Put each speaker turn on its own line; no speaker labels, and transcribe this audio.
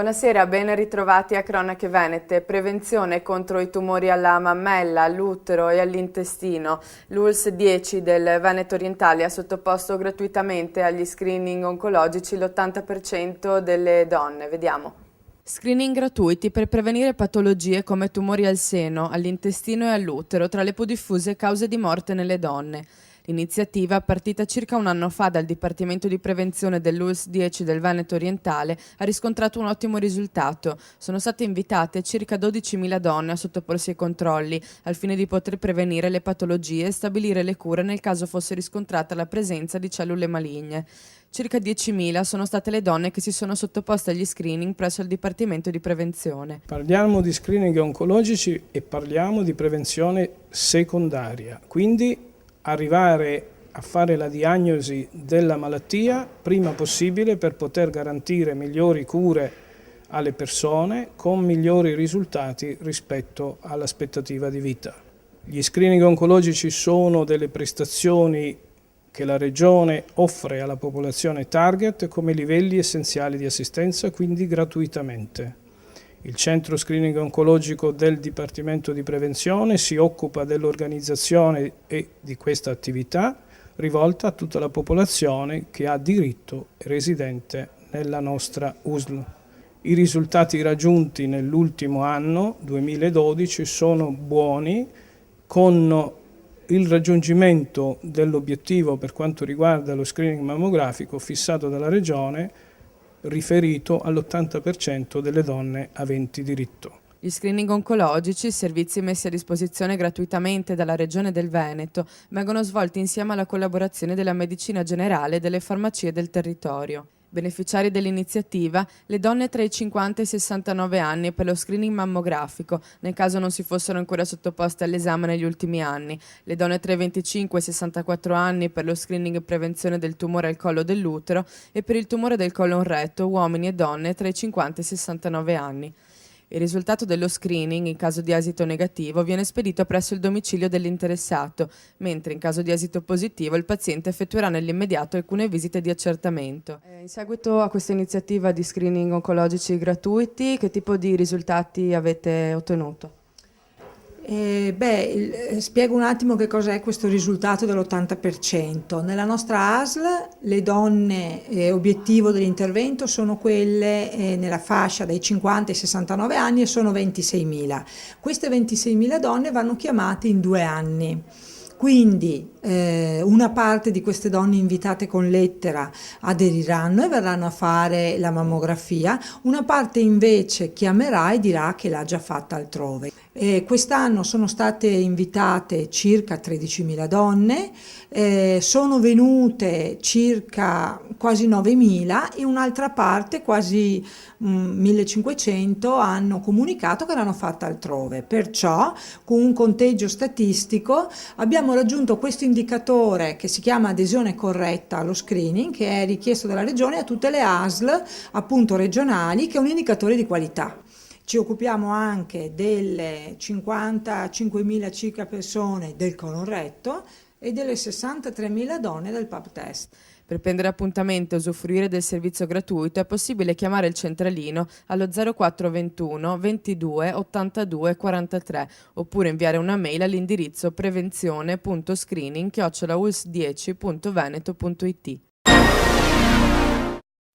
Buonasera, ben ritrovati a Cronache Venete. Prevenzione contro i tumori alla mammella, all'utero e all'intestino. L'ULSS 10 del Veneto Orientale ha sottoposto gratuitamente agli screening oncologici l'80% delle donne. Vediamo. Screening gratuiti per prevenire patologie come tumori al seno, all'intestino e all'utero, tra le più diffuse cause di morte nelle donne. L'iniziativa, partita circa un anno fa dal Dipartimento di Prevenzione dell'ULSS 10 del Veneto Orientale, ha riscontrato un ottimo risultato. Sono state invitate circa 12.000 donne a sottoporsi ai controlli, al fine di poter prevenire le patologie e stabilire le cure nel caso fosse riscontrata la presenza di cellule maligne. Circa 10.000 sono state le donne che si sono sottoposte agli screening presso il Dipartimento di Prevenzione.
Parliamo di screening oncologici e parliamo di prevenzione secondaria, quindi arrivare a fare la diagnosi della malattia prima possibile per poter garantire migliori cure alle persone con migliori risultati rispetto all'aspettativa di vita. Gli screening oncologici sono delle prestazioni che la Regione offre alla popolazione target come livelli essenziali di assistenza, quindi gratuitamente. Il centro screening oncologico del Dipartimento di Prevenzione si occupa dell'organizzazione e di questa attività rivolta a tutta la popolazione che ha diritto residente nella nostra USL. I risultati raggiunti nell'ultimo anno, 2012, sono buoni, con il raggiungimento dell'obiettivo per quanto riguarda lo screening mammografico fissato dalla Regione, riferito all'80% delle donne aventi diritto.
Gli screening oncologici, servizi messi a disposizione gratuitamente dalla Regione del Veneto, vengono svolti insieme alla collaborazione della Medicina Generale e delle farmacie del territorio. Beneficiari dell'iniziativa, le donne tra i 50 e i 69 anni per lo screening mammografico, nel caso non si fossero ancora sottoposte all'esame negli ultimi anni, le donne tra i 25 e i 64 anni per lo screening e prevenzione del tumore al collo dell'utero e per il tumore del colon retto, uomini e donne tra i 50 e i 69 anni. Il risultato dello screening, in caso di esito negativo, viene spedito presso il domicilio dell'interessato, mentre in caso di esito positivo il paziente effettuerà nell'immediato alcune visite di accertamento. In seguito a questa iniziativa di screening oncologici gratuiti, che tipo di risultati avete ottenuto?
Spiego un attimo che cos'è questo risultato dell'80%. Nella nostra ASL le donne obiettivo dell'intervento sono quelle nella fascia dai 50 ai 69 anni e sono 26.000. Queste 26.000 donne vanno chiamate in 2 anni. Quindi una parte di queste donne invitate con lettera aderiranno e verranno a fare la mammografia, una parte invece chiamerà e dirà che l'ha già fatta altrove. Quest'anno sono state invitate circa 13.000 donne, sono venute circa quasi 9.000 e un'altra parte, quasi 1.500, hanno comunicato che l'hanno fatta altrove. Perciò, con un conteggio statistico, abbiamo raggiunto questo indicatore che si chiama adesione corretta allo screening, che è richiesto dalla Regione a tutte le ASL appunto regionali, che è un indicatore di qualità. Ci occupiamo anche delle 55.000 circa persone del colon retto e delle 63.000 donne del pap test.
Per prendere appuntamento e usufruire del servizio gratuito è possibile chiamare il centralino allo 0421 22 82 43 oppure inviare una mail all'indirizzo prevenzione.screening@uls10.veneto.it.